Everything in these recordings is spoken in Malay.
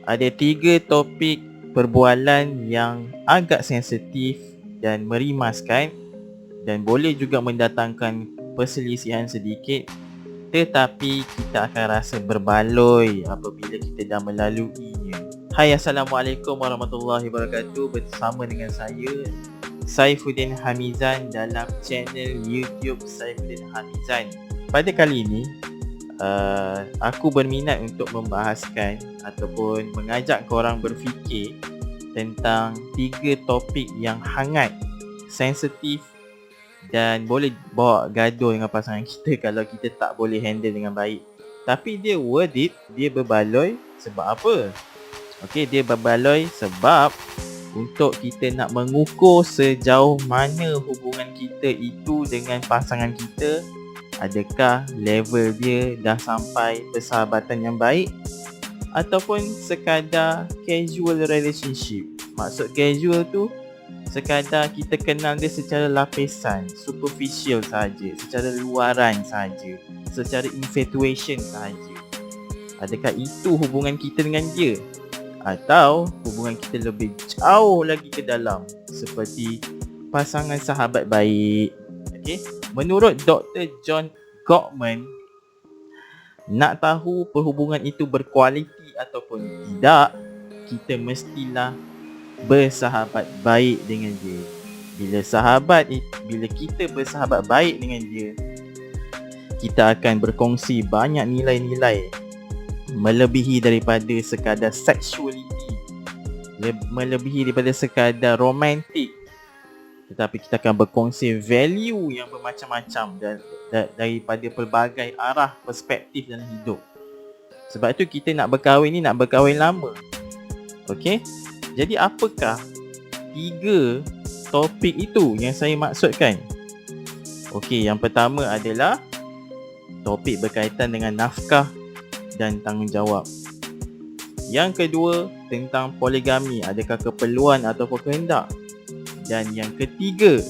Ada 3 topik perbualan yang agak sensitif dan merimaskan dan boleh juga mendatangkan perselisihan sedikit, tetapi kita akan rasa berbaloi apabila kita dah melaluinya. Hai, Assalamualaikum warahmatullahi wabarakatuh. Bersama dengan saya, Saifuddin Hamizan, dalam channel YouTube Saifuddin Hamizan. Pada kali ini, aku berminat untuk membahaskan ataupun mengajak korang berfikir tentang 3 topik yang hangat, sensitif dan boleh bawa gaduh dengan pasangan kita kalau kita tak boleh handle dengan baik. Tapi dia worth it, dia berbaloi sebab apa? Okey, dia berbaloi sebab untuk kita nak mengukur sejauh mana hubungan kita itu dengan pasangan kita. Adakah level dia dah sampai persahabatan yang baik ataupun sekadar casual relationship. Maksud casual tu sekadar kita kenal dia secara lapisan, superficial saja, secara luaran saja, secara infatuation saja. Adakah itu hubungan kita dengan dia? Atau hubungan kita lebih jauh lagi ke dalam, seperti pasangan sahabat baik. Okay? Menurut Dr. John Gottman, nak tahu perhubungan itu berkualiti ataupun tidak, kita mestilah bersahabat baik dengan dia. Bila kita bersahabat baik dengan dia, kita akan berkongsi banyak nilai-nilai melebihi daripada sekadar sexuality, melebihi daripada sekadar romantik, tetapi kita akan berkongsi value yang bermacam-macam daripada pelbagai arah perspektif dalam hidup. Sebab tu kita nak berkahwin ni, nak berkahwin lama. Okey? Jadi apakah 3 topik itu yang saya maksudkan? Okey, yang pertama adalah topik berkaitan dengan nafkah dan tanggungjawab. Yang kedua, tentang poligami, adakah keperluan ataupun kehendak. Dan yang ketiga,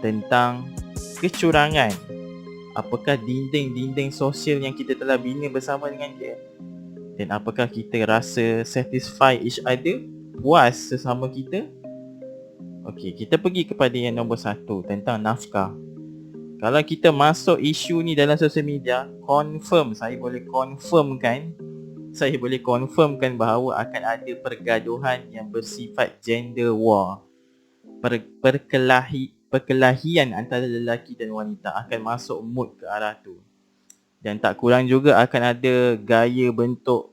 tentang kecurangan. Apakah dinding-dinding sosial yang kita telah bina bersama dengan dia? Dan apakah kita rasa satisfy each other, puas sesama kita? Okey, kita pergi kepada yang nombor 1, tentang nafkah. Kalau kita masuk isu ni dalam sosial media, saya boleh confirmkan bahawa akan ada pergaduhan yang bersifat gender war. Perkelahian antara lelaki dan wanita akan masuk mood ke arah tu. Dan tak kurang juga akan ada gaya bentuk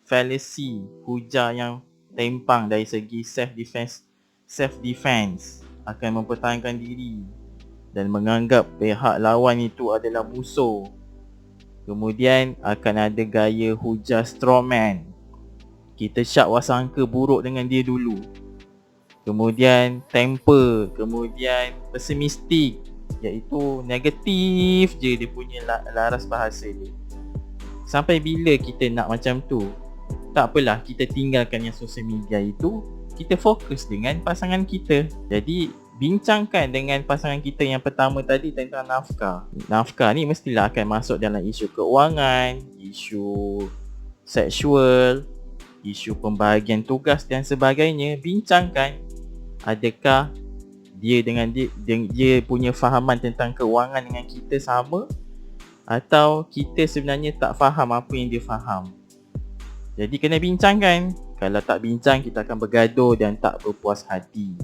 fallacy, hujah yang tempang dari segi self-defense, akan mempertahankan diri dan menganggap pihak lawan itu adalah musuh. Kemudian akan ada gaya hujah strawman. Kita syak wasangka buruk dengan dia dulu. Kemudian temper, kemudian pesimistik, iaitu negatif je dia punya laras bahasa dia. Sampai bila kita nak macam tu? Tak apalah, kita tinggalkan yang sosial media itu, kita fokus dengan pasangan kita. Jadi bincangkan dengan pasangan kita yang pertama tadi tentang nafkah. Nafkah ni mestilah akan masuk dalam isu keuangan, isu seksual, isu pembahagian tugas dan sebagainya. Bincangkan adakah dia punya fahaman tentang keuangan dengan kita sama, atau kita sebenarnya tak faham apa yang dia faham. Jadi kena bincangkan. Kalau tak bincang, kita akan bergaduh dan tak berpuas hati.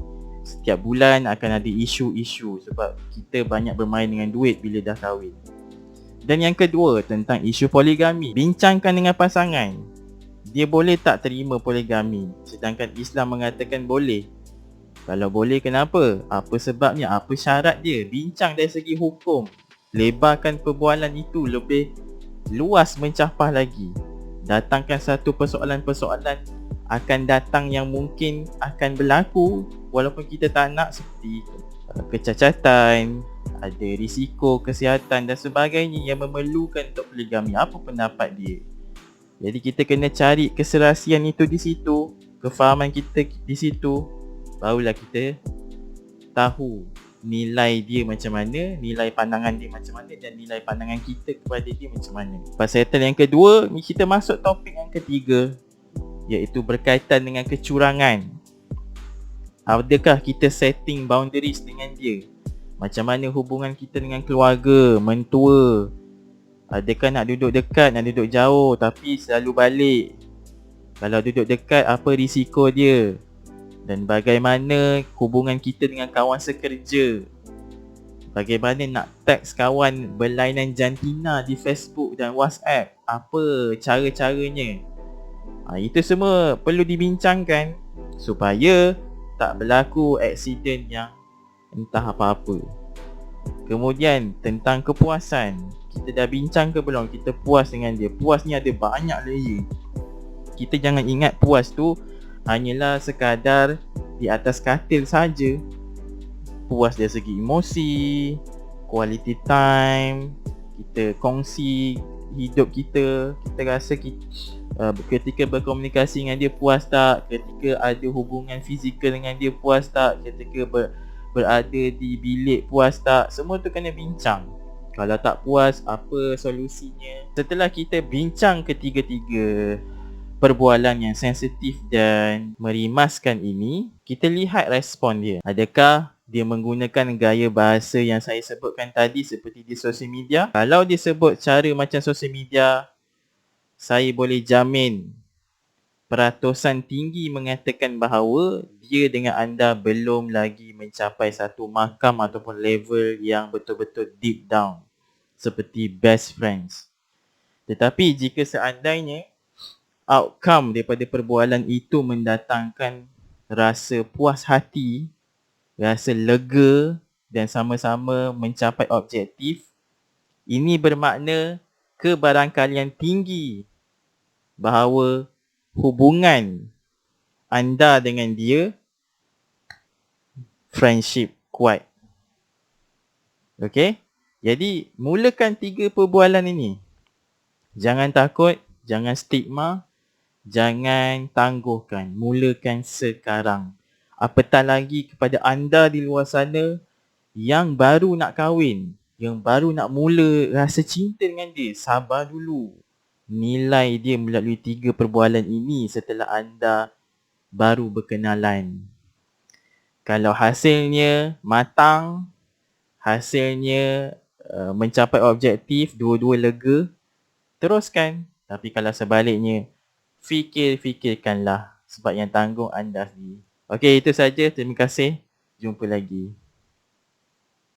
Setiap bulan akan ada isu-isu sebab kita banyak bermain dengan duit bila dah kahwin. Dan yang kedua, tentang isu poligami. Bincangkan dengan pasangan. Dia boleh tak terima poligami, sedangkan Islam mengatakan boleh. Kalau boleh, kenapa? Apa sebabnya? Apa syarat dia? Bincang dari segi hukum. Lebarkan perbualan itu lebih luas, mencapah lagi. Datangkan satu persoalan-persoalan akan datang yang mungkin akan berlaku walaupun kita tak nak, seperti kecacatan, ada risiko kesihatan dan sebagainya yang memerlukan untuk poligami. Apa pendapat dia? Jadi kita kena cari keserasian itu di situ, kefahaman kita di situ, barulah kita tahu nilai dia macam mana, nilai pandangan dia macam mana dan nilai pandangan kita kepada dia macam mana. Lepas settle yang kedua, ni kita masuk topik yang ketiga, iaitu berkaitan dengan kecurangan. Adakah kita setting boundaries dengan dia? Macam mana hubungan kita dengan keluarga, mentua? Adakah nak duduk dekat, nak duduk jauh tapi selalu balik? Kalau duduk dekat, apa risiko dia? Dan bagaimana hubungan kita dengan kawan sekerja? Bagaimana nak teks kawan berlainan jantina di Facebook dan WhatsApp? Apa cara-caranya? Itu semua perlu dibincangkan supaya tak berlaku aksiden yang entah apa-apa. Kemudian tentang kepuasan, kita dah bincang ke belum? Kita puas dengan dia. Puas ni ada banyak layer. Kita jangan ingat puas tu hanyalah sekadar di atas katil saja. Puas dari segi emosi, quality time, kita kongsi hidup kita, kita rasa ketika berkomunikasi dengan dia puas tak, ketika ada hubungan fizikal dengan dia puas tak, ketika berada di bilik puas tak. Semua tu kena bincang. Kalau tak puas, apa solusinya? Setelah kita bincang ketiga-tiga perbualan yang sensitif dan merimaskan ini, kita lihat respon dia. Adakah dia menggunakan gaya bahasa yang saya sebutkan tadi seperti di sosial media? Kalau dia sebut cara macam sosial media, saya boleh jamin peratusan tinggi mengatakan bahawa dia dengan anda belum lagi mencapai satu makam ataupun level yang betul-betul deep down seperti best friends. Tetapi jika seandainya outcome daripada perbualan itu mendatangkan rasa puas hati, rasa lega dan sama-sama mencapai objektif, ini bermakna kebarangkalian tinggi bahawa hubungan anda dengan dia friendship kuat. Okey? Jadi mulakan 3 perbualan ini. Jangan takut, jangan stigma, jangan tangguhkan. Mulakan sekarang. Apatah lagi kepada anda di luar sana yang baru nak kahwin, yang baru nak mula rasa cinta dengan dia, sabar dulu. Nilai dia melalui 3 perbualan ini setelah anda baru berkenalan. Kalau hasilnya matang, hasilnya mencapai objektif, dua-dua lega, teruskan. Tapi kalau sebaliknya, fikirkanlah sebab yang tanggung anda sendiri. Okey, itu saja. Terima kasih. Jumpa lagi.